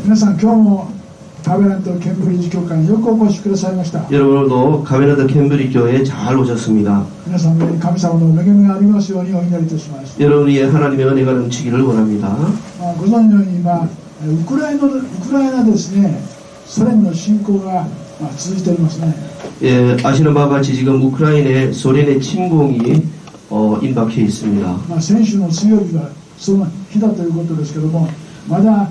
皆さん、今日もカベラントケンブリッジ教会によくお越しくださいました。 여러분도 가베라드 캠브리 교회에 잘 오셨습니다. 皆さんの上に神様の恵みがありますようにお祈りいたします。 여러분 위에 하나님의 은혜가 넘치기를 원합니다. ご存知のように今、ウクライナですね、ソ連の侵攻が続いておりますね。 예, 아시는 바와 같이 지금 우크라이나에 소련의 침공이 임박해 있습니다. 先週の水曜日はその日だということですけども、まだ、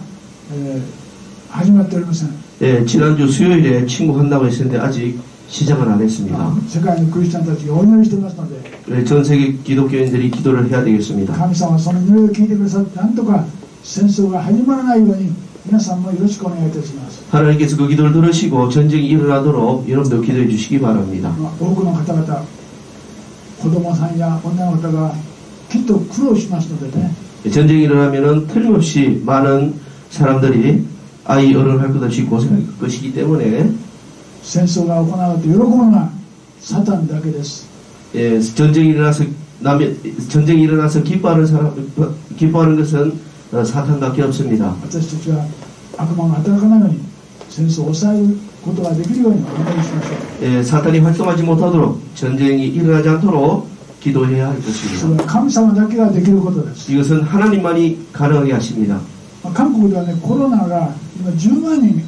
始まっておりません。 예, 지난주 수요일에 침공한다고 했었는데 아직 시작은 안 했습니다. 世界のクリスチャンたちがお祈りしていますので、 예, 전 세계 기독교인들이 기도를 해야 되겠습니다. 神様はその祈りを聞いてくださって、なんとか戦争が始まらないように皆さんもよろしくお願いいたします。 하나님께서 그 기도를 들으시고 전쟁이 일어나도록 여러분도 기도해 주시기 바랍니다. 多くの方々、子供さんや女の方がきっと苦労しますのでね。 전쟁이 일어나면은 틀림없이 많은 사람들이 아이 어른을 할 것 없이 고생할 것이기 때문에 戦争が行われて喜ぶのはサタンだけです。 예, 전쟁이 일어나서 기뻐하는 것은 사탄밖에 없습니다. 私たちは悪魔が働かないように戦争を抑えることができるようにお祈りしましょう。 예, 사탄이 활동하지 못하도록 전쟁이 일어나지 않도록 기도해야 할 것입니다. それは神様だけができることです。 이것은 하나님만이 가능하게 하십니다. 韓国ではね、コロナが今10万人に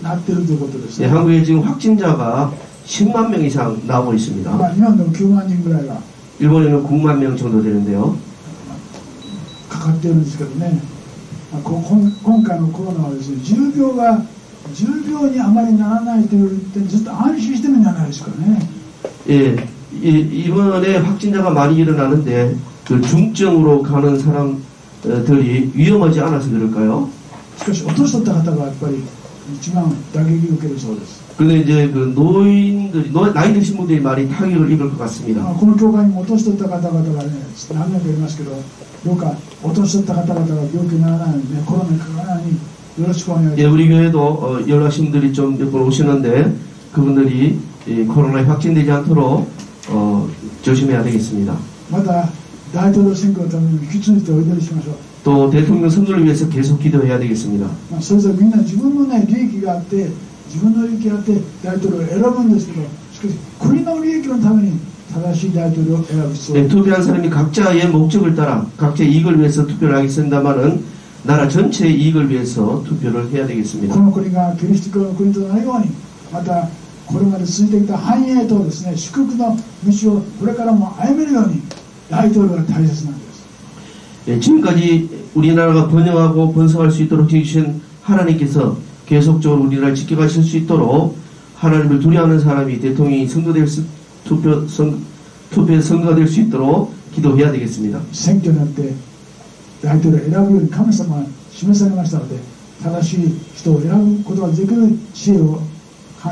なっているということですね。 예, 한국에 지금 확진자가 10만 명 이상 나오고 있습니다. 日本でも9万人ぐらいが 일본에는 9만 명 정도 되는데요. かかっているんですけどね。今回のコロナはですね、重病にあまりならないという点、ずっと安心してるんじゃないですかね。 예, 이번에 확진자가 많이 일어나는데 그 중증으로 가는 사람들이 위험하지 않아서 그럴까요? しかし、お年取った方がやっぱり一番打撃を受けるそうです。 근데 이제 그 나이 드신 분들이 많이 타격을 입을 것 같습니다. この教会にもお年取った方々がね、何名かいますけど、どうかお年取った方々が病気にならないようにね、コロナにかからないようによろしくお願いします。 예, 우리 교회도 연락하신 분들이 좀 몇 분 오시는데 그분들이 코로나에 확진되지 않도록 조심해야 되겠습니다. また大統領選挙のために引き続いてお祈りしましょう。 또 대통령 선거를 위해서 계속 기도해야 되겠습니다. それぞれみんな自分のね、利益があって、自分の利益があって大統領を選ぶんですけど、しかし国の利益のために正しい大統領を選ぶ必要がある。 투표한 사람이 각자의 목적을 따라 각자의 이익을 위해서 투표를 하겠습니다만은 나라 전체의 이익을 위해서 투표를 해야 되겠습니다. この国がキリスト教の国となるように、またこれまで続いてきた繁栄とですね、祝福の道をこれからも歩めるように大統領が大切なんです。 예, 지금까지 우리나라가 번영하고 번성할 수 있도록 해주신 하나님께서 계속적으로 우리나라를 지켜가실 수 있도록 하나님을 두려워하는 사람이 대통령이 투표에서 선거가 될 수 있도록 기도해야 되겠습니다. 選挙によって大統領を選ぶように神様が示されましたので、正しい人を選ぶことができる知恵を大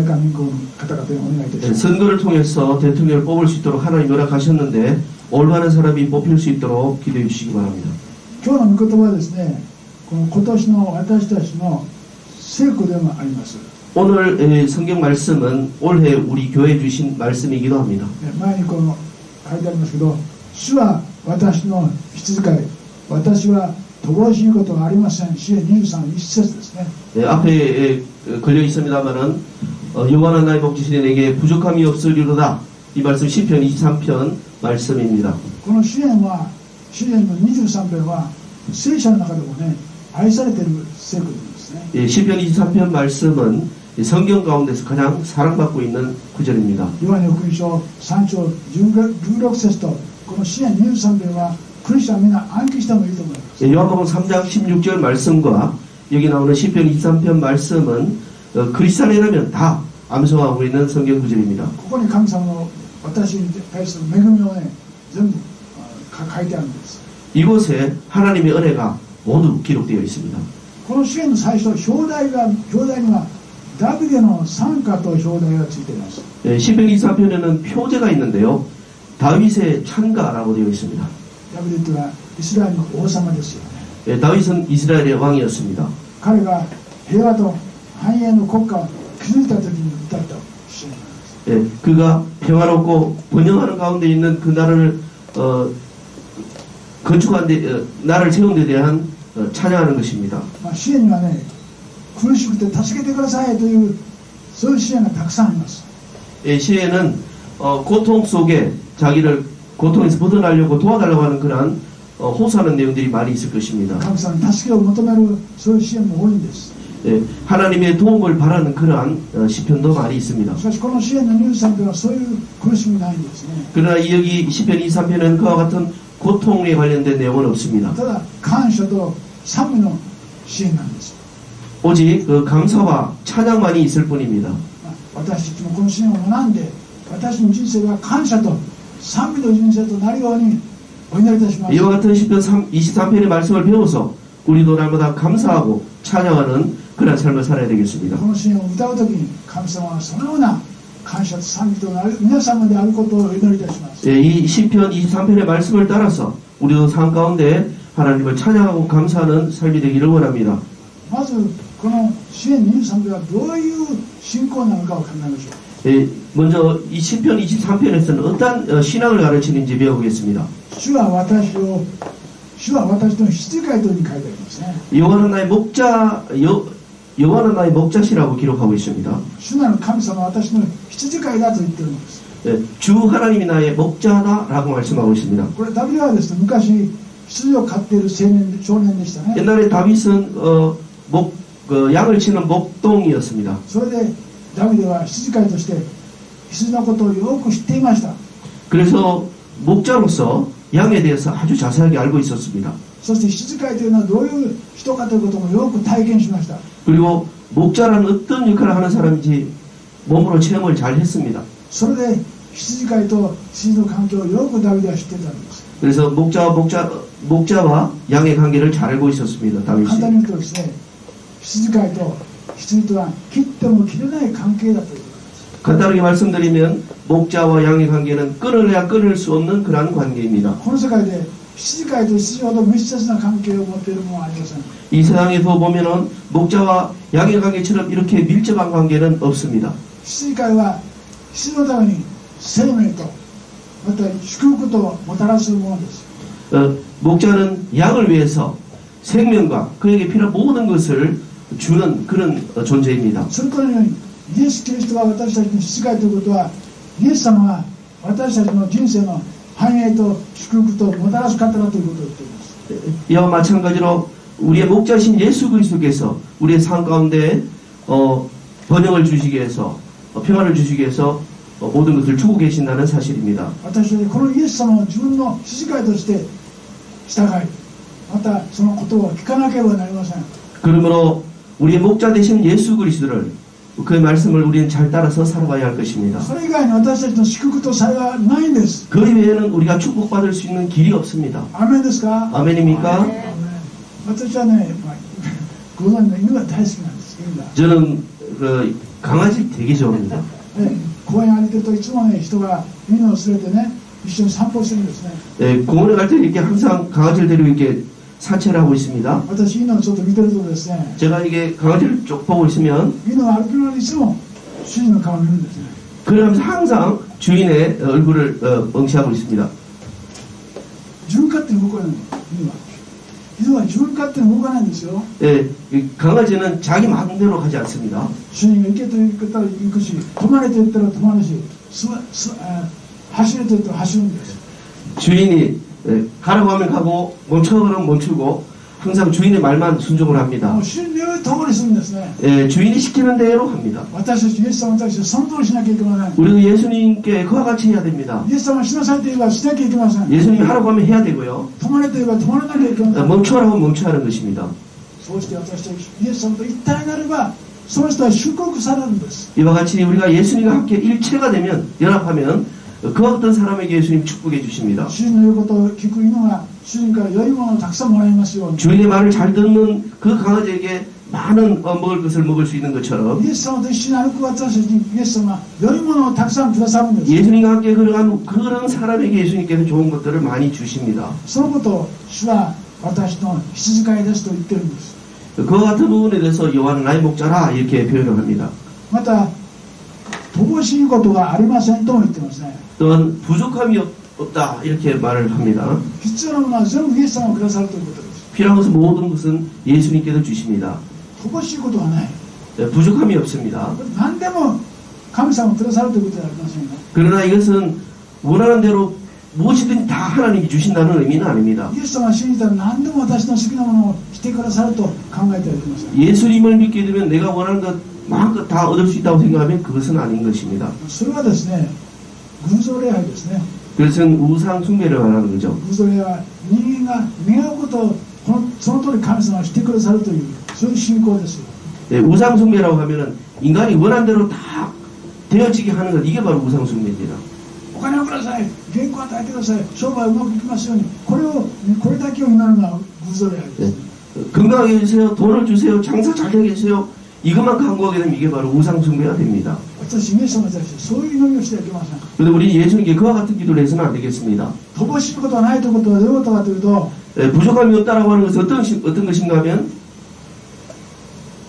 韓民国の方々にお願いいたします。 선거를 통해서 대통령을 뽑을 수 있도록 하나님 허락하셨는데 올바른 사람이 뽑힐 수 있도록 기도해 주시기 바랍니다. 今日の御言葉はですね、この今年の私たちの聖句でもあります。 오늘 성경 말씀은 올해 우리 교회에 주신 말씀이기도 합니다. 前にこの書いてありますけど、主は私の羊飼い、私は乏しいことがありません。詩編23、1節ですね。 앞에 걸려 있습니다만은 여호와는 나의 목지시니 내게 부족함이 없으리로다. 이 말씀 시편 23편 말씀입니다. この詩編の23編は聖書の中でもね、愛されている聖句ですね。 예, 시편 23편 말씀은 성경 가운데서 가장 사랑받고 있는 구절입니다. ヨハネ福音書3章16節とこの詩編23編はクリスチャンみんな暗記してもいいと思います。 예, 요한복음 3장 16절 말씀과 여기 나오는 시편 23편 말씀은 크리스찬이라면 다 암송하고 있는 성경 구절입니다. ここに神様の私に対する恵みをね、全部書いてあるんです。 이곳에 하나님의 은혜가 모두 기록되어 있습니다. この詩篇の最初、表題にはダビデの賛歌と表題がついています。 예, 시편 23편에는 표제가 있는데요. 다윗의 찬가라고 되어 있습니다. ダビデとはイスラエルの王様ですよね。 예, 다윗은 이스라엘의 왕이었습니다. 彼が平和と繁栄の国家を築いた時に歌った詩なんです。 예, 그가 평화롭고 번영하는 가운데 있는 그 나라를 건축한 데 나라를 세운 데 대한 찬양하는 것입니다. まあ、支援にはね、苦しくて助けてくださいというそういう支援がたくさんあります。 예, 시에는 고통 속에 자기를 고통에서 벗어나려고 도와달라고 하는 그러한 호소하는 내용들이 많이 있을 것입니다. 神様に助けを求めるそういう支援も多いんです。 예, 하나님의 도움을 바라는 그러한 시편도 많이 있습니다. しかしこの支援の23編はそういう苦しみないんですね。 그러나 여기 시편 23편에는 그와 같은 고통에 관련된 내용은 없습니다. ただ感謝と賛美の支援なんです。 오직 그 감사와 찬양만이 있을 뿐입니다. 私たちもこの支援を学んで私の人生が感謝と賛美の人生となるようにお祈りいたします。 이와 같은 시편 23편의 말씀을 배워서 우리도 날마다 감사하고 찬양하는 그런 삶을 살아야 되겠습니다. この支援を歌うときに神様はそのような感謝と賛美となる皆様であることをお祈りいたします。 예, 이 시편 23편의 말씀을 따라서 우리도 삶 가운데 하나님을 찬양하고 감사하는 삶이 되기를 원합니다. まずこの支援23編はどういう信仰なのかを考えましょう。 예, 먼저 이 시편 23편에서는 어떤 신앙을 가르치는지 배워보겠습니다. 主は私の羊飼いというふうに書いてありますね。 여호와는 나의 목자시라고 기록하고 있습니다. 主なる神様は私の羊飼いだと言ってるんです。 예, 주 하나님이 나의 목자다라고 말씀하고 있습니다. これダビデはですね、昔羊を飼っている少年でしたね。 옛날에 다윗은 양을 치는 목동이었습니다. それでダビデは羊飼いとして羊のことをよく知っていました。 그래서 목자로서 양에 대해서 아주 자세하게 알고 있었습니다. そして羊飼いというのはどういう人かということもよく体験しました。 그리고 목자라는 어떤 역할을 하는 사람인지 몸으로 체험을 잘 했습니다. それで羊飼いと羊の関係をよくダビデは知っていたんです。 그래서 목자와 양의 관계를 잘 알고 있었습니다. 簡単に 다윗이. 言うとですね、羊飼いと羊とは切っても切れない関係だということです。 간단하게 말씀드리면 목자와 양의 관계는 끊어내야 끊을 수 없는 그러한 관계입니다. この世界で羊飼いと羊ほど密接な関係を持っているものはありません。 이 세상에서 보면은 목자와 양의 관계처럼 이렇게 밀접한 관계는 없습니다. 羊飼いは羊のために生命とまた祝福ともたらすものです。 목자는 양을 위해서 생명과 그에게 필요한 모든 것을 주는 그런 존재입니다. それとようにイエス・キリストが私たちの羊飼いということは、イエス様は私たちの人生の繁栄と祝福ともたらす方だということを言っています。 이와 마찬가지로 우리의 목자신 예수 그리스도께서 우리의 삶 가운데 번영을 주시기 위해서 평안을 주시기 위해서 모든 것을 주고 계신다는 사실입니다. 私はこのイエス様を自分の羊飼いとして従い、またそのことを聞かなければなりません。 그러므로 우리의 목자 되신 예수 그리스도를 그의 말씀을 우리는 잘 따라서 살아가야 할 것입니다. それ以外に私たちの祝福と幸いはないんです。 그 이외에는 우리가 축복받을 수 있는 길이 없습니다. アーメンですか？ 아멘입니까? 私はね、ご存知の犬が大好きなんです。犬が 저는 그 강아지 되게 좋아합니다. 公園歩いてるといつもね、人が犬を連れてね、一緒に散歩するんですね。 공원에 갈 때 이렇게 항상 강아지를 데리고 이렇게 산책을 하고 있습니다. 私、犬をちょっと見てるとですね、 제가 이게 강아지를 쭉 보고 있으면 犬が歩きながらいつも主人の顔を見るんですね。 그러면서 항상 주인의 얼굴을 응시하고 있습니다. 自分勝手に動かないの、犬は。犬は自分勝手に動かないんですよ。 이 강아지는 자기 마음대로 가지 않습니다. 主人が行けと言ったら行くし、止まれと言ったら止まるし、走れと言ったら走るんです。 주인이 가라고 하면 가고 멈춰 그러면 멈추고 항상 주인의 말만 순종을 합니다. 主人の言う通りするんですね。 주인이 시키는 대로 합니다. 私たちイエス様に対してその通りしなきゃいけません。 우리도 예수님께 그와 같이 해야 됩니다. イエス様がしなさいと言えばしなきゃいけません。 예수님이 하라고 하면 해야 되고요. 止まれと言えば止まらなきゃいけません。 멈춰라고 하면 멈춰야 하는 것입니다. そうして私たちイエス様と一体になればその人は祝福されるんです。 이와 같이 우리가 예수님과 함께 일체가 되면 연합하면 그와 같은 사람에게 예수님 축복해 주십니다. 主人の言うことを聞く犬が主人から良いものをたくさんもらいますように。 주인의 말을 잘 듣는 그 강아지에게 많은 먹을 것을 먹을 수 있는 것처럼 イエス様と一緒に歩く私たちにイエス様は良いものをたくさんくださるんです。 예수님과 함께 걸어간 그런 사람에게 예수님께서 좋은 것들을 많이 주십니다. そのことを主は私の羊飼いですと言ってるんです。 그와 같은 부분에 대해서 여호와는 나의 목자라 이렇게 표현을 합니다. また乏しいことがありませんとも言ってますね。 또한 부족함이 없다 이렇게 말을 합니다. 必要なものは全部イエス様がくださるということです。 필요한 것은 모든 것은 예수님께서 주십니다. 乏しいことはない。 부족함이 없습니다. 何でも神様くださるということではありませんよ。 그러나 이것은 원하는 대로 무엇이든 다 하나님이 주신다는 의미는 아닙니다. イエス様を信じたら何でも私の好きなものをしてくださると考えてはいけません。 예수님을 믿게 되면 내가 원하는 것 마음껏 다 얻을 수 있다고 생각하면 그것은 아닌 것입니다. それはですね、偶像礼拝ですね。 그것은 우상 숭배를 말하는 거죠. 偶像礼拝は人間が願うことをその通り神様がしてくださるというそういう信仰ですよ。 네, 우상 숭배라고 하면은 인간이 원하는 대로 다 되어지게 하는 것, 이게 바로 우상 숭배입니다. お金をください、原稿を与えてください、商売うまくいきますように、これだけを祈るのは偶像礼拝です。 건강하게 해주세요, 돈을 주세요, 장사 잘 되게 해주세요. 이것만 강구하게 되면 이게 바로 우상 숭배가 됩니다. 私、イエス様に対してそういう祈りをしてはいけません。 그런데 우리 예수님께 그와 같은 기도를 해서는 안 되겠습니다. 乏しいことはないということはどういうことかというと、 부족함이 없다라고 하는 것은 어떤 것인가 하면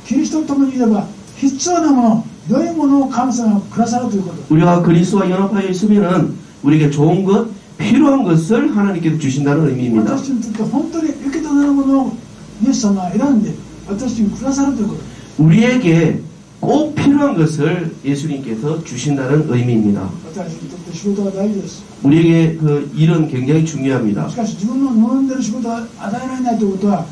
キリストと共にいれば必要なもの、良いものを神様がくださるということ。 우리가 그리스도와 연합하여 있으면은 우리에게 좋은 것, 필요한 것을 하나님께서 주신다는 의미입니다. 私にとって本当に受け取れるものをイエス様は選んで私にくださるということ。 우리에게 꼭 필요한 것을 예수님께서 주신다는 의미입니다. 私にとって仕事は大事です。 우리에게 그 일은 굉장히 중요합니다. しかし自分の望んでいる仕事が与えられないということは、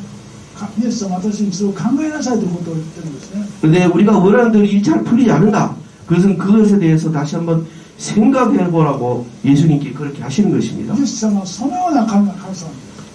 イエス様は私にそれを考えなさいということを言ってるんですね。 그런데 우리가 원하는 대로 일이 잘 풀리지 않는다. 그것은 그것에 대해서 다시 한번 생각해 보라고 예수님께 그렇게 하시는 것입니다. イエス様はそのような神様です。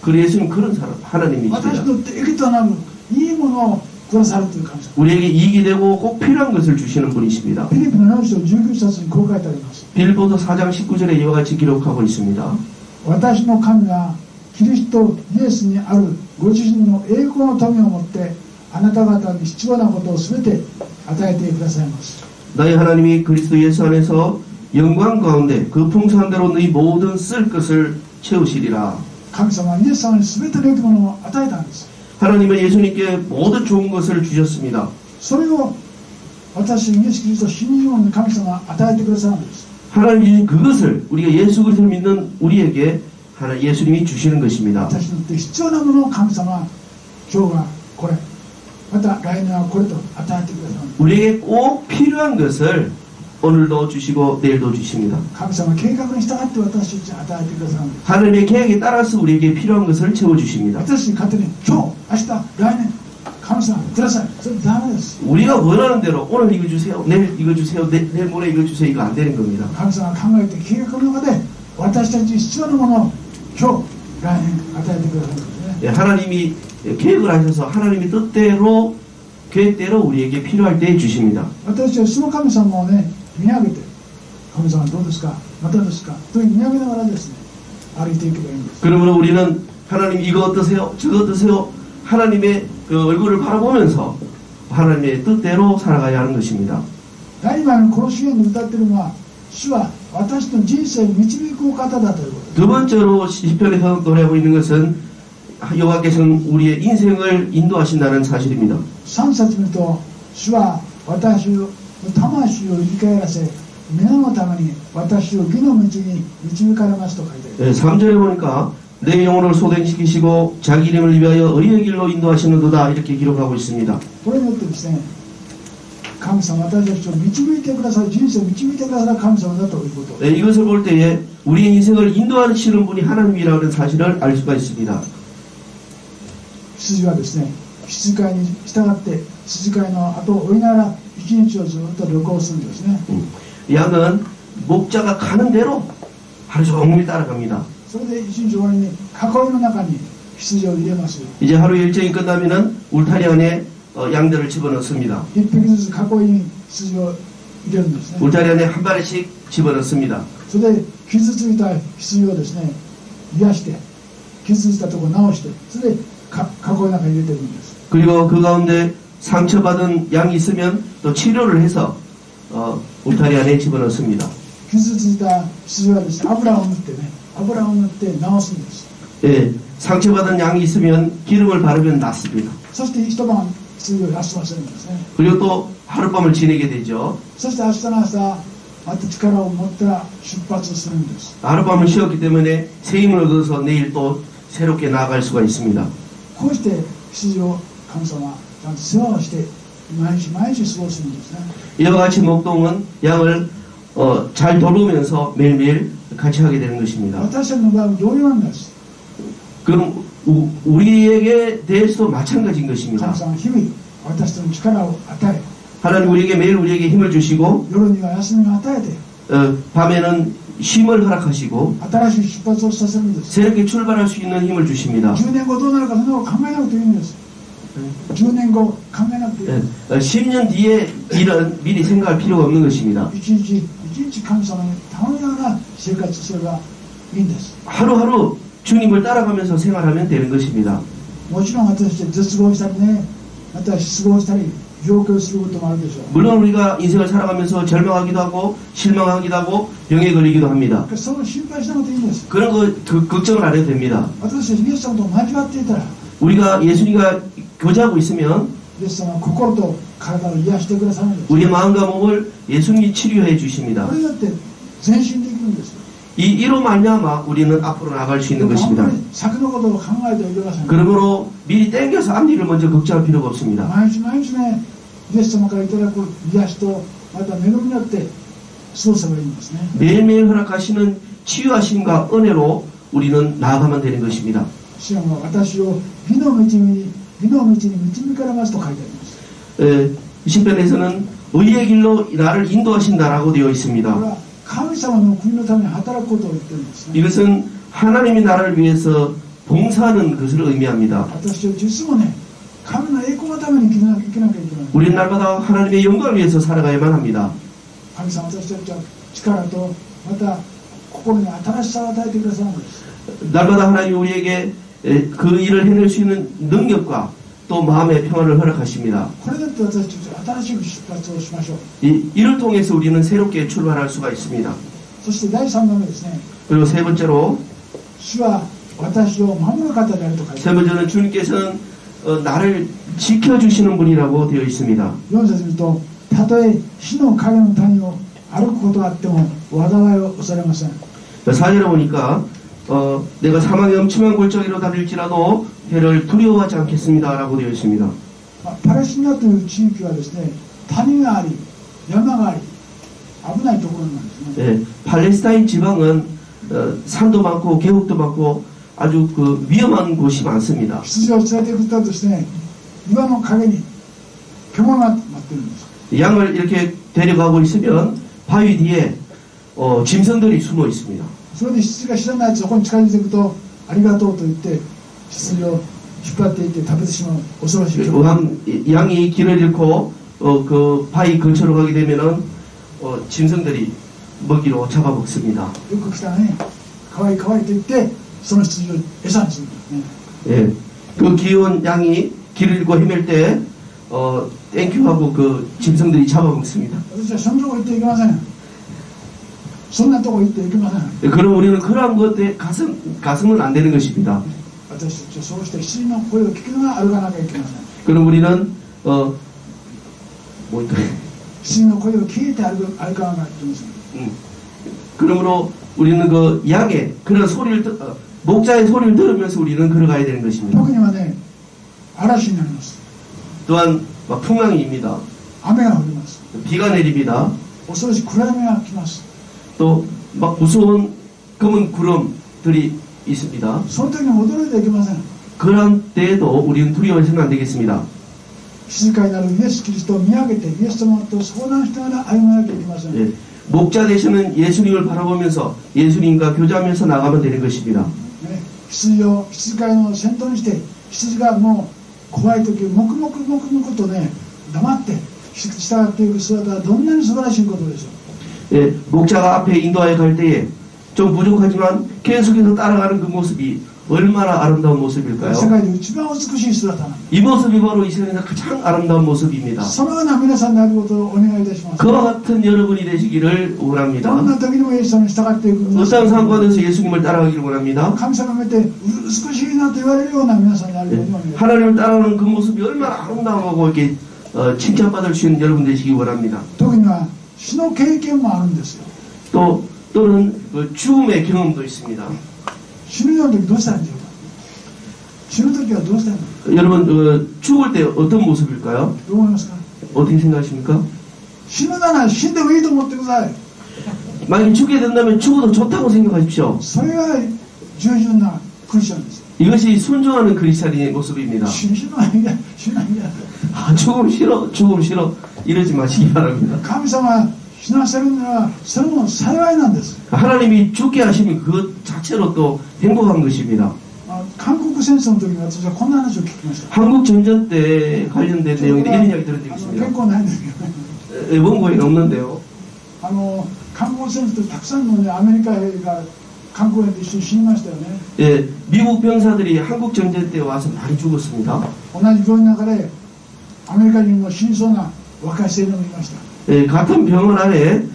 그리고 예수님 그런 사람, 하나님이십니다. 私にとって益となるいいものをくださるという神様。 우리에게 이익이 되고 꼭 필요한 것을 주시는 분이십니다. フィリピの4章19節にこう書いてあります。 빌보서 4장 19절에 이와 같이 기록하고 있습니다. 私の神はキリストイエスにあるご自身の栄光の富をもってあなた方に必要なことをすべて与えてくださいます。 너희 하나님이 그리스도 예수 안에서 영광 가운데 그 풍성한 대로 너희 모든 쓸 것을 채우시리라. 神様はイエス様にすべての良きものを与えたんです。 하나님은 예수님께 모든 좋은 것을 주셨습니다. それを私イエスキリストを信じる者に神様は与えてくださるんです。 하나님이 그것을 우리가 예수 그리스도를 믿는 우리에게 예수님이 주시는 것입니다. 私にとって必要なものを神様は今日はこれ、また来年はこれと与えてくださる。 우리에게 꼭 필요한 것을 오늘도 주시고 내일도 주십니다. 神様は計画に従って私たちに与えてくださるんです。 하나님의 계획에 따라서 우리에게 필요한 것을 채워주십니다. 私に勝手に今日、明日、来年神様ください。それダメです。 우리가 원하는 대로 오늘 이거 주세요, 내일 이거 주세요, 내일 모레 이거 주세요, 이거 안 되는 겁니다. 神様が考えて計画の中で私たちに必要なものを今日、来年与えてくださるんですね。 하나님이 계획을 하셔서 하나님의 뜻대로 계획대로 우리에게 필요할 때 주십니다. 私たちはその神様をね、見上げて、神様どうですか、またですかと見上げながらですね、歩いていけばいいんです。 그러므로 우리는 하나님 이거 어떠세요? 저거 어떠세요? 하나님의 그 얼굴을 바라보면서 하나님의 뜻대로 살아가야 하는 것입니다. 第2番のこの詩篇で歌っているのは、主は私の人生を導くお方だということです。 두 번째로 시편에서 노래하고 있는 것은 여호와께서는 우리의 인생을 인도하신다는 사실입니다. 3節見ると、主は私の魂を生き返らせ、皆のために私を義の道に導かれますと書いてあります。 3절에 보니까 내 영혼을 소생시키시고 자기 이름을 위하여 의의 길로 인도하시는도다 이렇게 기록하고 있습니다. これによってですね、神様私たちを導いてくださる、人生を導いてくださる神様だということ。 이것을 볼 때에 우리의 인생을 인도하시는 분이 하나님이라는 사실을 알 수가 있습니다. 羊はですね、羊飼いに従って羊飼いの後を追いながら一日をずっと旅行するんですね。 양은 목자가 가는 대로 하루 종일 따라갑니다. それで一日終わりに囲いの中に羊を入れます。 이제 하루 일정이 끝나면은 울타리 안에 양들을 집어넣습니다. 一匹ずつ囲いに羊を入れるんですね。 울타리 안에 한 마리씩 집어넣습니다. それで傷ついた羊をですね、癒して傷ついたところを直して、それで囲いの中に入れてるんです。 그리고 그 가운데 상처받은 양이 있으면 또 치료를 해서 울타리 안에 집어넣습니다. 傷ついた羊はですね、油を塗ってね、油を塗って直すんです。 예, 상처받은 양이 있으면 기름을 바르면 낫습니다. そして一晩羊を休ませるんですね。 그리고 또 하룻밤을 지내게 되죠. そして明日の朝、また力を持ったら出発するんです。 하룻밤을 쉬었기 때문에 새 힘을 얻어서 내일 또 새롭게 나아갈 수가 있습니다. こうして羊を神様はちゃんと世話をして毎日毎日過ごすんですね。 이와 같이 목동은 양을 잘 돌보면서 매일매일 같이 하게 되는 것입니다. 私たちの場合も同様なんです。 그럼 우리에게 대해서도 마찬가지인 것입니다. 神様は日々私たちの力を与え 하나님 우리에게 매일 우리에게 힘을 주시고 夜には休みを与えて 밤에는 쉼을 허락하시고 新しい出発をさせるんです。 새롭게 출발할 수 있는 힘을 주십니다. 10年後どうなるかそんなこと考えなくていいんです。10年後考えなくていい。 10년 뒤에 일은 미리 생각할 필요가 없는 것입니다. 一日一日神様に頼むような生活すればいいんです。 하루하루 주님을 따라가면서 생활하면 되는 것입니다. もちろん私たち絶望したりね、また失望したり上京することもあるでしょう。 물론 우리가 인생을 살아가면서 절망하기도 하고 실망하기도 하고 병에 걸리기도 합니다. その心配しなくていいんです。 그런 거 걱정을 안 해도 됩니다. 私たちイエス様と交わっていたら 우리가 예수님과 교제하고 있으면 イエス様は心と体を癒してくださるんです。 우리의 마음과 몸을 예수님이 치료해 주십니다. これによって前進できるんです。 이로 말미암아 우리는 앞으로 나갈 수 있는 あん 것입니다. まり先のことを考えてはいけません。 그러므로 미리 땡겨서 앞일을 먼저 걱정할 필요가 없습니다. 毎日毎日ね、イエス様からいただく癒しとまた恵みによって過ごせばいいんですね。 매일매일 허락하시는 치유하심과 은혜로 우리는 나아가면 되는 것입니다. 主は私を義の道に導かれますと書いてあります。 시편에서는 의의 길로 나를 인도하신다라고 되어 これ 있습니다. は神様の国のために働くことを言ってるんですね。 이것은 하나님이 나를 위해서 봉사하는 것을 의미합니다. 私たちいつもね、神の栄光のために生きなきゃいけない。 우리는 날마다 하나님의 영광을 위해서 살아가야만 합니다. 神様私たちは力とまた心に新しさを与えてくださるんです。 날마다 하나님이 우리에게 그 일을 해낼 수 있는 능력과 또 마음의 평안을 허락하십니다. これだって私たち新しい出発をしましょう。 이를 통해서 우리는 새롭게 출발할 수가 있습니다. そして第3番目ですね。 그리고 세 번째로 主は私を守る方であると書いて세 ある。 번째는 주님께서는 나를 지켜주시는 분이라고 되어 있습니다. 4節見ると、たとえ死の影の谷を歩くことがあっても災いを恐れません。 4절에 보니까 내가 사망의 엄침한 골짜기로 달릴지라도 해를 두려워하지 않겠습니다라고 되어 있습니다. パレスチナという地域はですね、谷があり山があり危ないところなんですね。 팔레스타인 지방은 산도 많고 계곡도 많고 아주 그 위험한 곳이 많습니다. 羊を連れていくとですね、岩の陰に獣が待ってるんです。 양을 이렇게 데려가고 있으면 바위 뒤에 짐승들이 숨어 있습니다. それで羊が知らないとそこに近づいていくとありがとうと言って羊を引っ張っていって食べてしまう恐ろしい獣。 양이 길을 잃고 그 바위 근처로 가게 되면은 짐승들이 먹이로 잡아먹습니다. よく来たね、かわいいかわいいと言ってその羊を餌にするんですね。 예, 그 귀여운 양이 길을 잃고 헤맬 때 땡큐하고 그 짐승들이 잡아먹습니다. 私はそのとこ行っていけません。そんなとこ行っていけません。 그럼 우리는 그러한 것에 가슴은 안 되는 것입니다. 私たちはそうして羊の声を聞きながら歩かなきゃいけません。 그럼 우리는羊の声を聞いて歩かなきゃいけません。 그러므로 우리는 그 양의 그런 소리를 목자의 소리를 들으면서 우리는 걸어가야 되는 것입니다. 特にはね、嵐になります。 또한 막 풍랑입니다. 雨が降ります。 비가 내립니다. 恐ろしい暗闇が来ます。 또 막 무서운 검은 구름들이 있습니다. その時に驚いてはいけません。 그런 때에도 우리는 두려워해서는 안 되겠습니다. 静かになるイエス・キリストを見上げてイエス様と相談しながら歩まなきゃいけません。 예, 목자 되시는 예수님을 바라보면서 예수님과 교제하면서 나가면 되는 것입니다. ね、羊飼いの先頭にして羊がもう怖い時黙々とね黙って従っていく姿はどんなに素晴らしいことでしょう。 예, 목자가 앞에 인도하여 갈 때에 좀 부족하지만 계속해서 따라가는 그 모습이 얼마나 아름다운 모습일까요? 世界で一番美しい姿なんです。 이 모습이 바로 이 세상에서 가장 아름다운 모습입니다. そのような皆さんであることをお願いいたします。 그와 같은 여러분이 되시기를 どん 원합니다. な時にもイエス様に従っていく皆さん、 어떤 상황에서 예수님을 따라가기를 원합니다. 神様を見て美しいなと言われるような皆さんになるようにお願いします。 하나님을 따라가는 그 모습이 얼마나 아름다워하고 이렇게 칭찬받을 수 있는 여러분 되시기 원합니다. 時には死の経験もあるんですよ。 또는 그 죽음의 경험도 있습니다. 死ぬような時どうしたらいいんでしょうか。死ぬ時はどうしたいの 여러분 죽을 때 어떤 모습일까요? どう思いますか 어떻게 생각하십니까? 死ぬなら死んでもいいと思ってください 만약에 죽게 된다면 죽어도 좋다고 생각하십시오. それが従順なクリスチャンです 이것이 순종하는 크리스찬의 모습입니다. 死ぬのはいいや死ぬのはいいや 아, 죽음 싫어 이러지 마시기 바랍니다. 神様が死なせるならそれも幸いなんです 하나님이 죽게 하시면 그것 자체로 또 행복한 것입니다. 韓国戦争の時に私はこんな話を聞きました 한국 전전 때 관련된 내용인데 이런 이야기 들은 적이 原 있습니다. 稿ないんですけどね 원고에는 없는데요. 韓国戦争でたくさんの、ね、アメリカ兵が韓国兵と一緒に死にましたよね 예, 미국 병사들이 한국 전쟁 때 와서 많이 죽었습니다. 同じ病院の中でアメリカ人も死にそうな若い青年もいました 예, 같은 병원 안에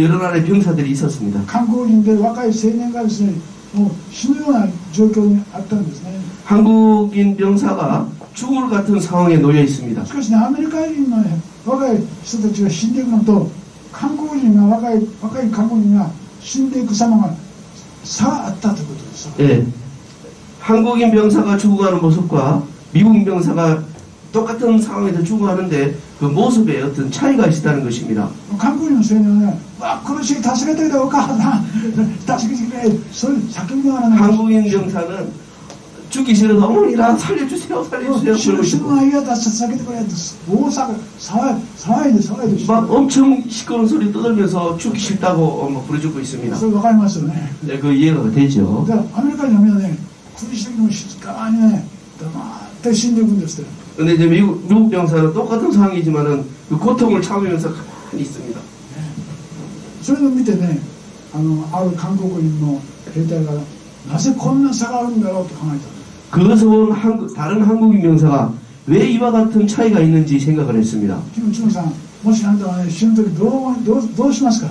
여러 나라의 병사들이 있었습니다. 韓国人で若い青年がですねもう死ぬような状況にあったんですね 한국인 병사가 죽을 같은 상황에 놓여 있습니다. しかしねアメリカ人の、ね、若い人たちが死んでいくのと韓国人が若い韓国人が死んでいく様が差があったということです 예, 한국인 병사가 죽어가는 모습과 미국인 병사가 똑같은 상황에서 죽어가는데 그 모습에 어떤 차이가 있다는 것입니다. 韓国人の青年はね苦しい助けてくれお母さん助けてくれそういう叫びながらね 한국인 병사는 죽기 싫어도 어머니라 살려주세요 死ぬ 그러고 のは嫌だ助けてくれって大騒いで 막 엄청 시끄러운 소리 떠들면서 죽기 싫다고 막 부르짖고 있습니다. それ分かりますよね 네, 그 이해가 되죠. だからアメリカ人はね苦しい時も静かにね黙って死んでいくんですよ 근데 이제 미국 병사는 똑같은 상황이지만은 그 고통을 참으면서 가만히 있습니다. それを見てねある韓国人の兵隊がなぜこんな差があるんだろうと考えた 그것을 본 다른 한국인 병사가 왜 이와 같은 차이가 있는지 생각을 했습니다. キムさんもしあんたはね死ぬ時どうしますか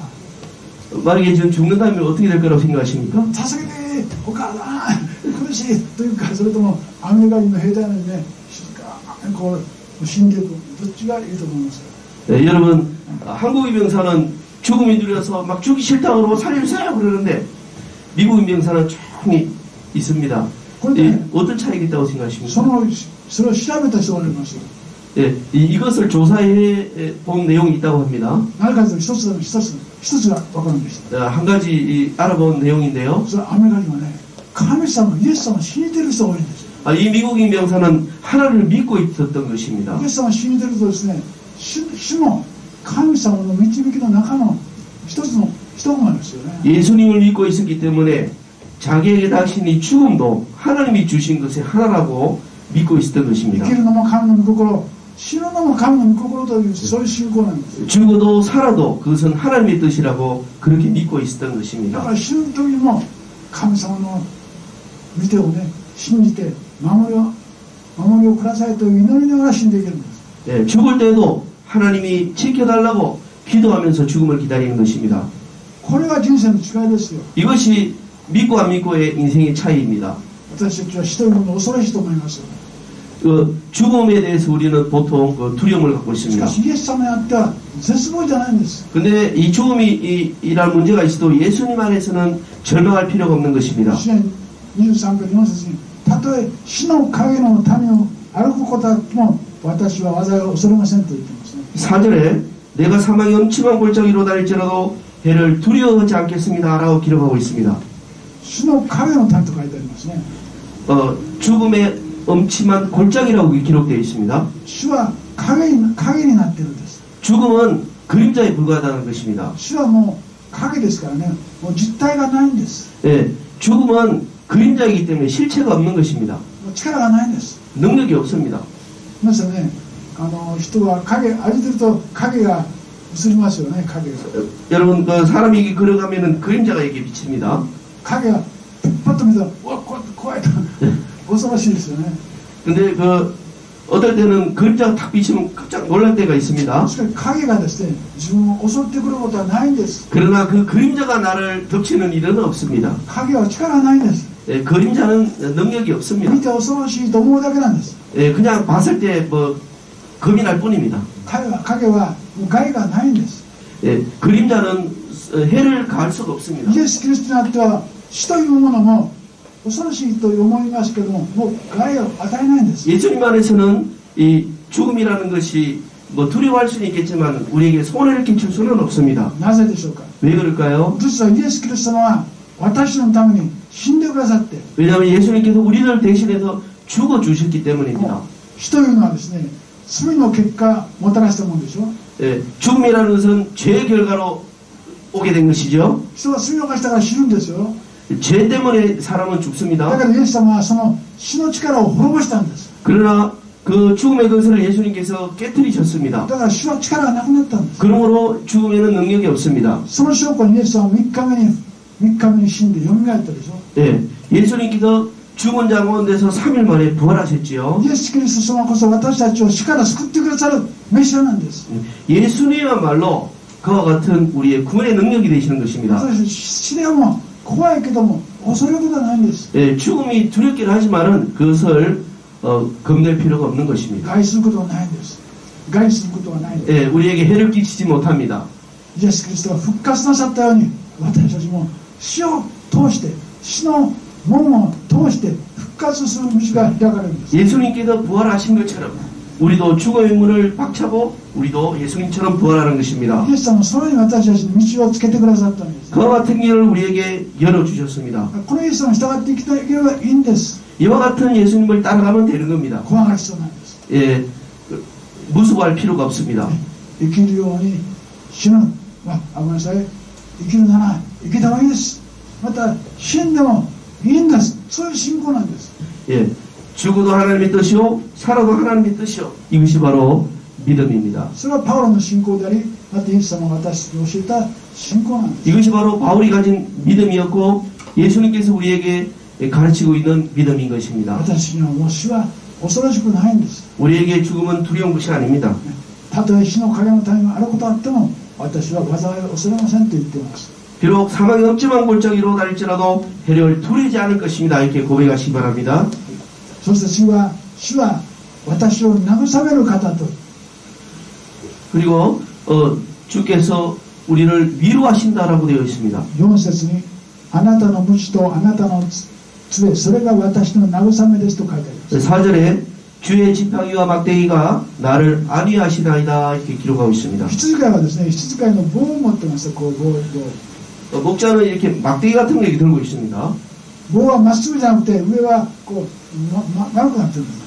만약에 지금 죽는다면 어떻게 될 거라고 생각하십니까? 助けてお母さん苦しいというかそれともアメリカ人の兵隊なのにね静かにこう死んでいくどっちがいいと思いますか 네, 여러분 한국인 병사는 죽음이 두려워서 막 죽기 싫다고 그러고 살려주세요 그러는데 미국인 병사는 조용히 있습니다. 예, 어떤 차이가 있다고 생각하십니까? それを調べた人がおります 예, 이것을 조사해 본 내용이 있다고 합니다. 何かというと一つが分かるんです 한 가지 알아본 내용인데요. それはアメリカ人はね神様イエス様を信じている人が多いんですよ 이 미국인 병사는 하나님을 믿고 있었던 것입니다. イエス様を信じているとですね主の神様の導きの中の一つの一コマですよね 예수님을 믿고 있었기 때문에 자기에게 닥친 죽음도 하나님이 주신 것의 하나라고 믿고 있었던 生 것입니다. きるのも神の御心死ぬのも神の御心というそういう信仰なんです 죽어도 살아도 그것은 하나님의 뜻이라고 그렇게 믿고 있었던 だか 것입니다. ら死ぬ時も神様の御手をね信じて守りをくださいという祈りながら死んでいけるんです 예, 죽을 때도 하나님이 지켜달라고 기도하면서 죽음을 기다리는 것입니다. これが人生の違いですよ 이것이 믿고 안 믿고의 인생의 차이입니다. 私たちは死というものを恐ろしいと思いますよ 죽음에 대해서 우리는 보통 두려움을 갖고 し 있습니다. かしイエス様にあっては絶望じゃないんです 근데 이 죽음이란 문제가 있어도 예수님 안에서는 절망할 필요가 없는 것입니다. 詩篇23編4節にたとえ死の影の谷を歩くことあっても私は災いを恐れませんと言ってますね 4절에 내가 사망의 엄침한 골짜기로 다닐지라도 해를 두려워하지 않겠습니다 라고 기록하고 있습니다. 死の影の谷と書いてありますね 죽음의 엄침한 골짜기라고 기록되어 있습니다. 死は影になっているんです 죽음은 그림자에 불과하다는 것입니다. 死はもう影ですからねもう実体がないんです 예, 죽음은 그림자이기 때문에 실체가 없는 것입니다. もう力がないんです 능력이 없습니다. 皆さんね人は影歩いてると影が映りますよね影が 여러분 사람이 걸어가면은 그림자가 이게 비칩니다. 影がパッと見たらうわ怖いと恐ろしいですよね 근데 어떨 때는 그림자가 탁 비치면 깜짝 놀랄 때가 있습니다. しかし影がですね自分を襲ってくることはないんです 그러나 그 그림자가 나를 덮치는 일은 없습니다. 影は力がないんです 예, 그림자는 능력이 없습니다. 見て恐ろしいと思うだけなんです 예, 그냥 봤을 때 겁이 날 뿐입니다. 影はもう害がないんです 예, 그림자는 해를 가할 수가 없습니다. イエス・キリストにあっては死というものも恐ろしいと思いますけども、もう害を与えないんです。 예수님 안에서는 이 죽음이라는 것이 뭐 두려워할 수는 있겠지만 우리에게 손해를 끼칠 수는 없습니다. なぜでしょうか。 왜 그럴까요? 実はイエス・キリストは私のために死んでくださって、 왜냐하면 예수님께서 우리를 대신해서 죽어 주셨기 때문입니다. 死というのはですね、罪の結果もたらしたものでしょ。 예, 죽음이라는 것은 죄의 결과로 오게 된 것이죠. 人は罪を犯したから死ぬんですよ。 죄 때문에 사람은 だ 죽습니다. からイエス様はその死の力を滅ぼしたんです。 그러나 그 죽음의 근세를 예수님께서 깨뜨리셨습니다. だから死の力がなくなったんです。 그러므로 죽음에는 능력이 없습니다. その証拠にイエス様は3日目に死んで蘇ったでしょ。 예, 예수님께서 죽은 자 가운데서 3일 만에 부활하셨지요. イエス・キリスト様こそ私たちを死から救ってくださるメシアなんです。 예수님이야말로 그와 같은 우리의 구원의 능력이 되시는 것입니다. 私たち死でも怖いけども恐れることはないんです。 예, 죽음이 두렵긴 하지만은 그것을 겁낼 필요가 없는 것입니다. 害することはないんです。害することはないんです。 예, 우리에게 해를 끼치지 못합니다. イエス・キリストが復活なさったように私たちも死を通して死の門を通して復活する道が開かれるんです。 예수님께서 부활하신 것처럼 우리도 죽음의 문을 박차고 우리도 예수님처럼 부활하는 것입니다. イエス様はそのように私たちに道をつけてくださったんです。 그와 같은 길을 우리에게 열어주셨습니다. このイエス様に従って生きていければいいんです。 이와 같은 예수님을 따라가면 되는 겁니다. 怖がる必要ないんです。 예, 무수할 필요가 없습니다. 生きるように死ぬ、ごめんなさい、生きるなら生きた方がいいです。また死んでもいいんです。そういう信仰なんです。 예, 죽어도 하나님의 뜻이요, 살아도 하나님의 뜻이요. 이것이 바로 믿음입니다. それはパウロの信仰であり、またイエス様が私に教えた信仰なんです。 이것이 바로 바울이 가진 믿음이었고 예수님께서 우리에게 가르치고 있는 믿음인 것입니다. 私にはもう死は恐ろしくないんです。 우리에게 죽음은 두려운 것이 아닙니다. たとえ死の影の谷があることあっても私は災いを恐れませんと言っています。 비록 사망의 엄침한 골짜기로 달릴지라도 해를 두려지 않을 것입니다. 이렇게 고백하시기 바랍니다. そして主は私を慰める方と 그리고 주께서 우리를 위로하신다라고 되어 있습니다. 4節にあなたの鞭とあなたの杖それが私の慰めですと書いてあります。 4절에 주의 지팡이와 막대기가 나를 안위하시나이다 이렇게 기록하고 있습니다. 羊飼いはですね、羊飼いの棒を持ってました。こう棒。 목자는 이렇게 막대기 같은 거 들고 있습니다. 棒はまっすぐじゃなくて上はこう丸くなってるんです。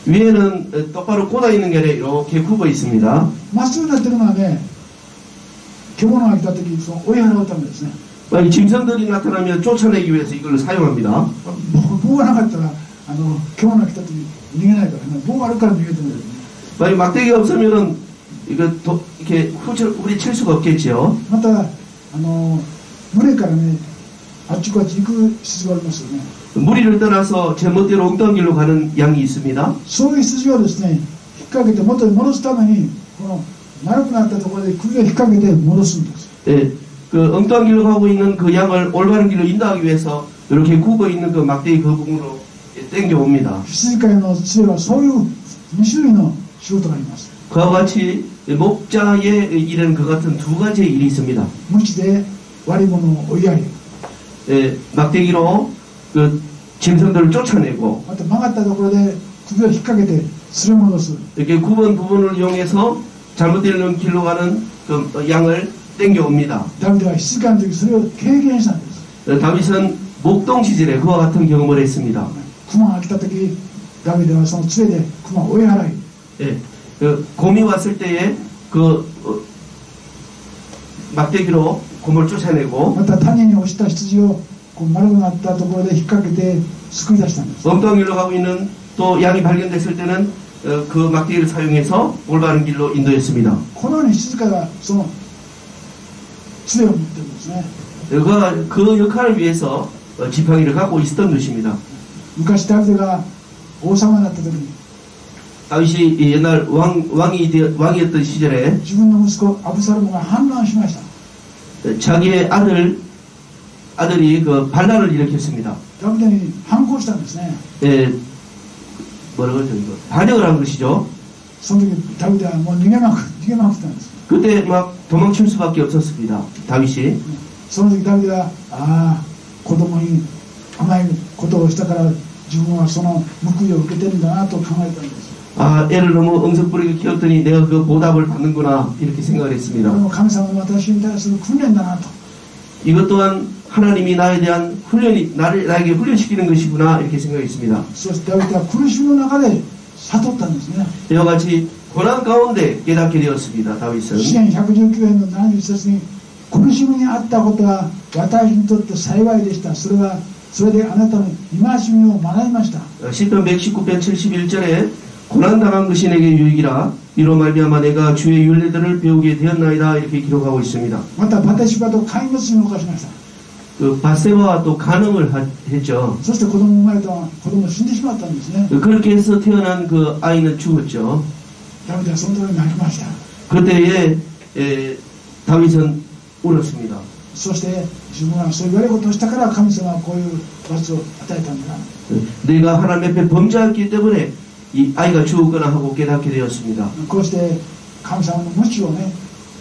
위에는 똑바로 꽂아 있는 게 아니라 이렇게 굽어 있습니다. まっすぐになってるのはね、獣が来た時その追い払うためですね。 짐승들이 나타나면 쫓아내기 위해서 이걸 사용합니다. 棒がなかったら獣が来た時逃げないからね。棒があるから逃げてるんですね。 만약 막대기가 없으면은 이거 이렇게 후리칠 수가 없겠지요. また群れからね、あっちこっち行く必要がありますよね。 무리를 떠나서 제멋대로 엉뚱한 길로 가는羊있습니다. そういう羊をですね、引っ掛けて元に戻すためにこの丸くなったところで首を引っ掛けて戻すんです。 예, 그 엉뚱한 길로 가고 있는 그 양을 올바른 길로 인도하기 위해서 이렇게 굽어 있는 그 막대기 그 부분으로 당겨 옵니다. 羊飼いの杖はそういう2種類の仕事があります。 그와 같이 목자의 일에는 그 같은 두 가지의 일이 있습니다. 鞭で悪いものを追いやり、 예, 막대기로 그 짐승들을 쫓아내고 また曲がったところで首を引っ掛けて連れ戻す。 이렇게 굽은 부분을 이용해서 잘못되는 길로 가는 그 양을 당겨옵니다. ダビデは羊飼いの時それを経験したんです。 다윗은 목동 시절에 그와 같은 경험을 했습니다. 熊が来た時、ダビデはその杖で熊を追い払い、 예, 그 곰이 왔을 때에 그 막대기로 곰을 쫓아내고 また谷に落ちた羊をこう丸くなったところで引っ掛けて救い出したんです。 엉뚱한 길로 가고 있는 또 양이 발견됐을 때는 그 막대기를 사용해서 올바른 길로 인도했습니다. このように羊飼いはその杖を持ってるんですね。 그 역할을 위해서 지팡이를 갖고 있었던 것입니다. 昔ダビデが王様になった時に 다윗이 옛날 왕이었던 시절에 自分の息子アブサロムが反乱しました。 자기의 아들이 그 반란을 일으켰습니다. ダビデに反抗したんですね。 예, 뭐라고 하죠 이거 반역을 한 것이죠. その時ダビデはもう逃げまくったんです。 그때 막 도망칠 수밖에 없었습니다. 다윗이. その時ダビデは子供に甘いことをしたから自分はその報いを受けてるんだなと考えたんです。 아, 애를 너무 엉석부리게 키웠더니 내가 그 보답을 받는구나 이렇게 생각을 こ 했습니다. れも神様の私に対する訓練だなと。 이것 또한 하나님이 나에 대한 나에게 훈련시키는 것이구나 이렇게 생각했습니다. そしてダビデは苦しみの中で悟ったんですね。 이와 같이 고난 가운데 깨닫게 되었습니다. 다윗은 詩篇119編の70節に苦しみにあったことは私にとって幸いでした。それであなたの戒みを学びました。 시편 119편 71절에 고난당한 것이 내게 유익이라 이로 말미암아 내가 주의 율례들을 배우게 되었나이다 이렇게 기록하고 있습니다. またバテシバと姦淫罪を犯しました。 그 바세바와 또 간음을 했죠. そして子供生まれた子供死んでしまったんですね。 그렇게 해서 태어난 그 아이는 죽었죠. ダビデはその時に泣きました。 그때에 다윗은 울었습니다. そして自分はそういう悪いことをしたから神様はこういう罰を与えたんだな。 내가 하나님 앞에 범죄했기 때문에 이 아이가 죽었거나 하고 깨닫게 되었습니다. こうして神様の無知をね、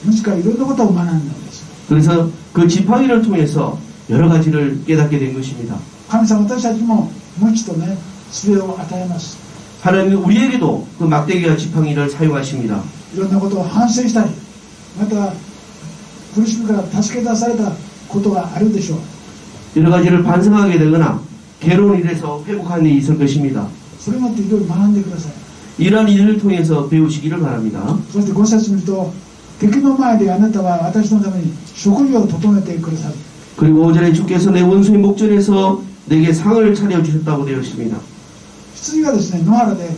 無知からいろんなことを学んだんです。 그래서 그 지팡이를 통해서 여러 가지를 깨닫게 된 것입니다. 神様私たちも無知とね、杖を与えます。 하나님은 우리에게도 그 막대기와 지팡이를 사용하십니다. いろんなことを反省したり、また苦しみから助け出されたことがあるでしょう。 여러 가지를 반성하게 되거나 괴로운 일에서 회복하는 일이 있을 것입니다. それによっていろいろ学んでください。 이러한 일을 통해서 배우시기를 바랍니다. そして5節見ると、敵の前であなたは私のために食事を整えてくださる。 그리고 5절에 주께서 내 원수의 목전에서 내게 상을 차려주셨다고 되어 있습니다. 羊がですね、野原で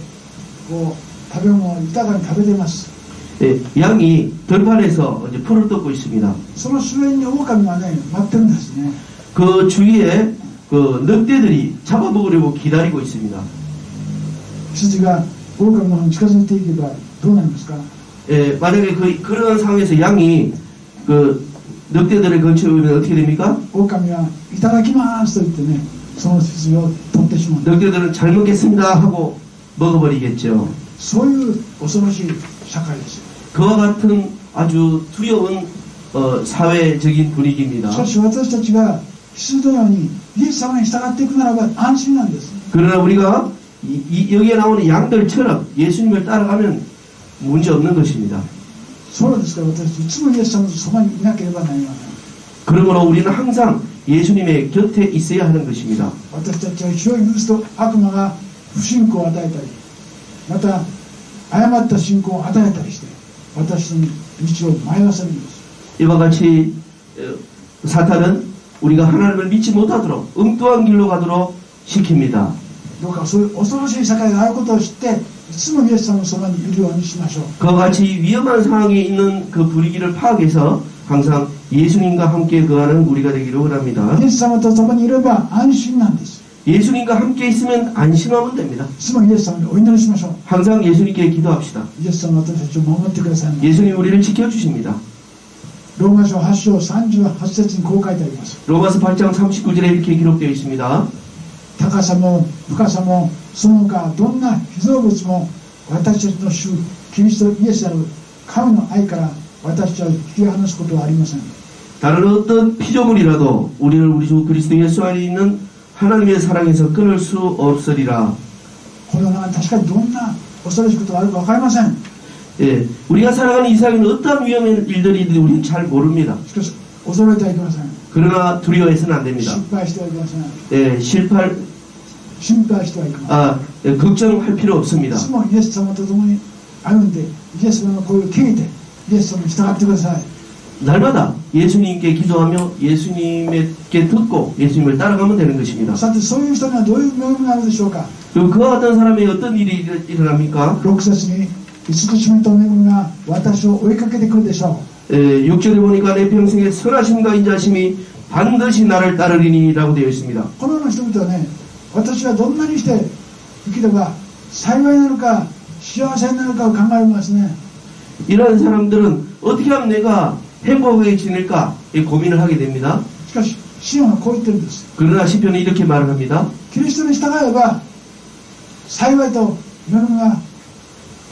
こう食べ物を豊かに食べています。 예, 양이 들판에서 이제 풀을 뜯고 있습니다. その周辺に狼がね、待ってるんですね。 그 주위에 그 늑대들이 잡아먹으려고 기다리고 있습니다. 羊が狼の方に近づいていけばどうなりますか？ 예, 만약에 그런 상황에서 양이 그 늑대들의 근처에 오면 어떻게 됩니까? 狼はいただきますと言ってね、その羊を取ってしまう。 늑대들은 잘 먹겠습니다 하고 먹어버리겠죠. そういう恐ろしい社会です。 그와 같은 아주 두려운 사회적인 분위기입니다. しかし私たちが羊のようにイエス様に従っていくならば安心なんです。 그러나 우리가 여기에 나오는 양들처럼 예수님을 따라가면 문제 없는 것입니다. そうですから私たちいつもイエス様のそばにいなければなりません。 그러므로 우리는 항상 예수님의 곁에 있어야 하는 것입니다. 私たちは主を許すと悪魔が不信仰を与えたり、また誤った信仰を与えたりして私の道を迷わせるんです。 이와 같이 사탄은 우리가 하나님을 믿지 못하도록 엉뚱한 길로 가도록 시킵니다. どうかそういう恐ろしい社会があることを知っていつもイエス様のそばにいるようにしましょう。 그와 같이 위험한 상황에 있는 그 분위기를 파악해서 항상 예수님과 함께 거하는 우리가 되기를 원합니다. イエス様とそばにいれば安心なんです。 예수님과 함께 있으면 안심하면 됩니다. いつもイエス様にお祈りしましょう。 항상 예수님께 기도합시다. イエス様は私たちを守ってくださいます。 예수님 우리를 지켜주십니다. ローマ書8章38節にこう書いてあります。 로마서 8장 39절에 이렇게 기록되어 있습니다. 高さも深さもその他どんな被造物も私たちの主キリストイエスである神の愛から私たちは引き離すことはありません。 다른 어떤 피조물이라도 우리를 우리 주 그리스도 예수 안에 있는 하나님의 사랑에서 끊을 수 없으리라. この中に確かにどんな恐ろしいことがあるか分かりません。 예, 우리가 살아가는 이 세상에는 어떠한 위험한 일들이 있는지 우리는 잘 모릅니다. しかし恐れてはいけません。 그러나 두려워해서는 안 됩니다. 心配してはいけません。 예,心配してはいけません。 예, 걱정할 필요 없습니다. いつもイエス様と共に歩んでイエス様の声を聞いてイエス様に従ってください。 날마다 예수님께 기도하며 예수님께 듣고 예수님을 따라가면 되는 것입니다. さてそういう人にはどういう恵みがあるでしょうか。 그리고 그와 같은 사람이 어떤 일이 일어납니까? 6節に慈しみと恵みが私を追いかけてくるでしょう。 6절에 보니까 내 평생에 선하심과 인자심이 반드시 나를 따르리니 라고 되어 있습니다. このような人々はね、私はどんなにして生きれば幸いなのか幸せになるかを考えますね。 이런 사람들은 어떻게 하면 내가 행복하게 지낼까 고민을 하게 됩니다. しかしシオンはこう言ってるんです。 그러나 시편은 이렇게 말을 합니다. キリストに従えば幸いと恵みが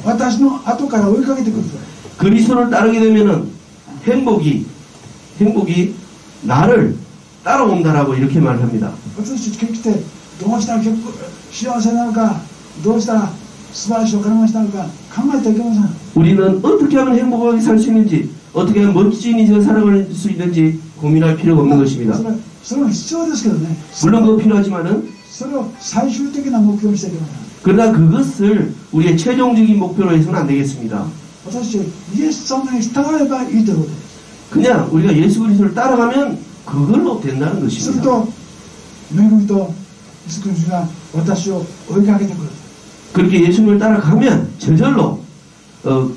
私の後から追いかけてくると。 그리스도를 따르게 되면은 행복이 나를 따라온다라고 이렇게 말합니다. 私たち来てどうしたら幸せなのか、どうしたら素晴らしいお金持ちなのか考えてはいけません。 우리는 어떻게 하면 행복하게 살 수 있는지, 어떻게 하면 멋진 인생을 살아갈 수 있는지 고민할 필요가 없는 것입니다. それは必要ですけどね。 물론 그거 필요하지만은 それを最終的な目標にしていけません。 그러나 그것을 우리의 최종적인 목표로 해서는 안 되겠습니다. 私たちイエス様に従えばいいということです。 그냥 우리가 예수 그리스도를 따라가면 그걸로 된다는 する 것입니다. と恵みとイエス・キリストが私を追いかけてくる。 그렇게 예수님을 따라가면 저절로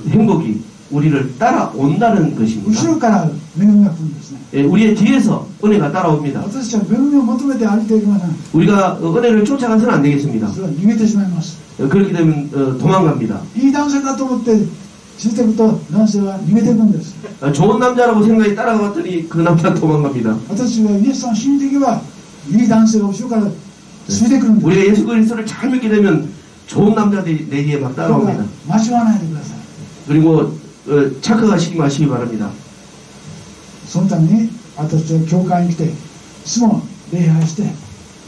행복이 우리를 따라온다는 後 것입니다. ろから恵みが来るんですね。 예, 우리의 뒤에서 은혜가 따라옵니다. 私たちは恵みを求めて歩いていけません。 우리가 은혜를 쫓아가서는 안 되겠습니다. それは逃げてしまいます。 그렇게 되면 도망갑니다. いい男性だと思ってついていくと男性は逃げていくんです。 좋은 남자라고 생각이 따라가봤더니 그 남자 도망갑니다. 私がイエス様を信じていけばいい男性が後ろからついてくるんです。 우리가 예수 그리스도를 잘 믿게 되면 좋은 남자들이 내 뒤에 막 だから 따라옵니다. 間違わないでください。 그리고 착각하시기 마시기 바랍니다. そのために私たちは教会に来ていつも礼拝して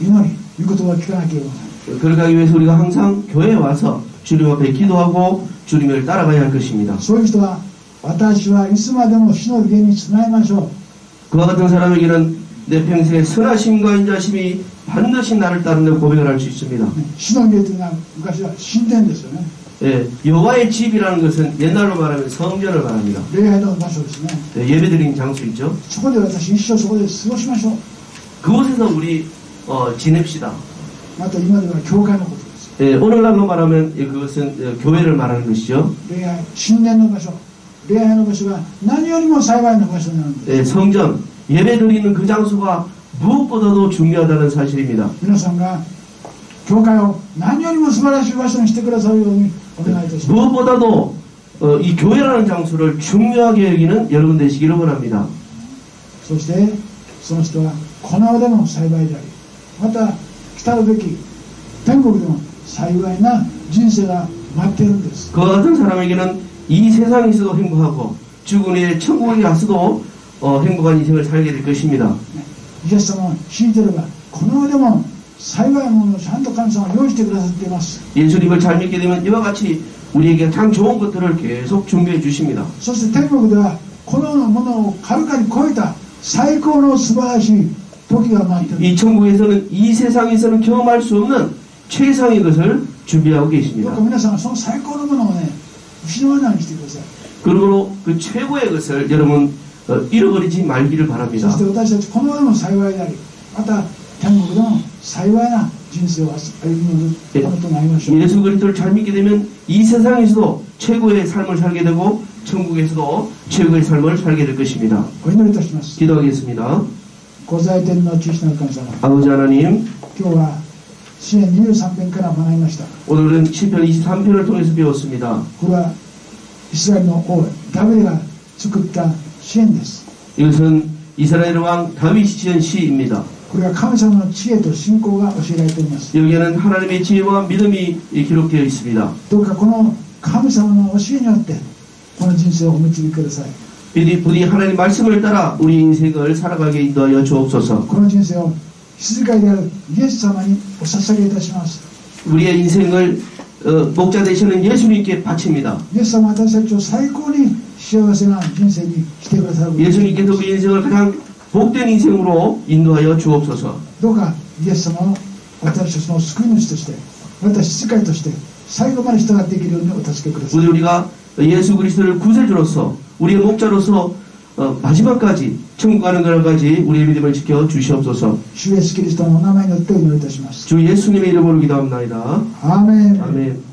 祈り御言葉を聞かなければならない。 그러기 위해서 우리가 항상 교회에 와서 주님 앞에 기도하고 주님을 따라가야 할 것입니다. そういう人は私はいつまでも主の家につないましょう。 그와 같은 사람에게는 내 평생의 선하심과 인자심이 반드시 나를 따른다고 고백을 할 수 있습니다. 主の家というのは昔は神殿ですよね。 예, 여호와의 집이라는 것은 옛날로 말하면 성전을 말합니다. 礼拝の場所ですね。 예, 예배드리는 장소 있죠. そこで私一生そこで過ごしましょう。 그곳에서 우리 지냅시다. また今では教会のことです。 예, 오늘날로 말하면 그것은 교회를 말하는 것이죠. 礼拝、神殿の場所、礼拝の場所が何よりも幸いな場所なんです。 예, 성전, 예배드리는 그 장소가 무엇보다도 중요하다는 사실입니다. 皆さんが教会を何よりも素晴らしい場所にしてくださるようにお願いいたします。 무엇보다도 이 교회라는 장소를 중요하게 여기는 여러분 되시기를 원합니다. そしてその人はこの世でも幸いであり、また来たるべき天国でも幸いな人生が待っているんです。 그와 같은 사람에게는 이 세상에서도 행복하고 죽은 후에 천국에 가서도 행복한 인생을 살게 될 것입니다. イエス様を信じていればこの世でも幸いものをちゃんと神様が用意してくださっています。 예수님을 잘 믿게 되면 이와 같이 우리에게 참 좋은 것들을 계속 준비해 주십니다. そして天国ではこの世のものをはるかに超えた最高の素晴らしい時が待っている。 이 천국에서는 이 세상에서는 경험할 수 없는 최상의 것을 준비하고 どう 계십니다. か皆さんその最高のものをね失わないようにしてください。 그러므로 그 최고의 것을 여러분 잃어버리지 말기를 そ 바랍니다. して私たちこの世の幸いであり、また天国でも幸いな人生を歩むためとなりましょう。 예수 그리스도를 잘 믿게 되면 이 세상에서도 최고의 삶을 살게 되고 천국에서도 최고의 삶을 살게 될 것입니다. お祈りいたします。 기도하겠습니다. ご在天の父なる神様、 아버지 하나님, 今日は詩篇23編から学びました。 오늘은 시편 23편을 통해서 배웠습니다. これはイスラエルの王ダビデが作った詩篇です。 이것은 이스라엘 왕 다윗이 지은 시입니다. これは神様の知恵と信仰が教えられています。 여기에는 하나님의 지혜와 믿음이 기록되어 있습니다. どうかこの神様の教えによってこの人生をお導きください。 부디 하나님 말씀을 따라 우리 인생을 살아가게 인도하여 주옵소서. この人生を羊飼いであるイエス様にお捧げいたします。 우리의 인생을 목자 되시는 예수님께 바칩니다. イエス様は私たちを最高に幸せな人生にしてくださる。 예수님께서 우리 인생을 가장 복된 인생으로 인도하여 주옵소서. どうかイエス様を私たちの救い主としてまた羊飼いとして最後まで従っていけるようにお助けください。 부디 우리가 예수 그리스도를 구세주로서 우리의 목자로서 마지막까지 천국 가는 그날까지 우리의 믿음을 지켜 주시옵소서. 主イエスキリストのお名前によってお祈りいたします。 주 예수님의 이름으로 기도합니다. アーメン。 아멘.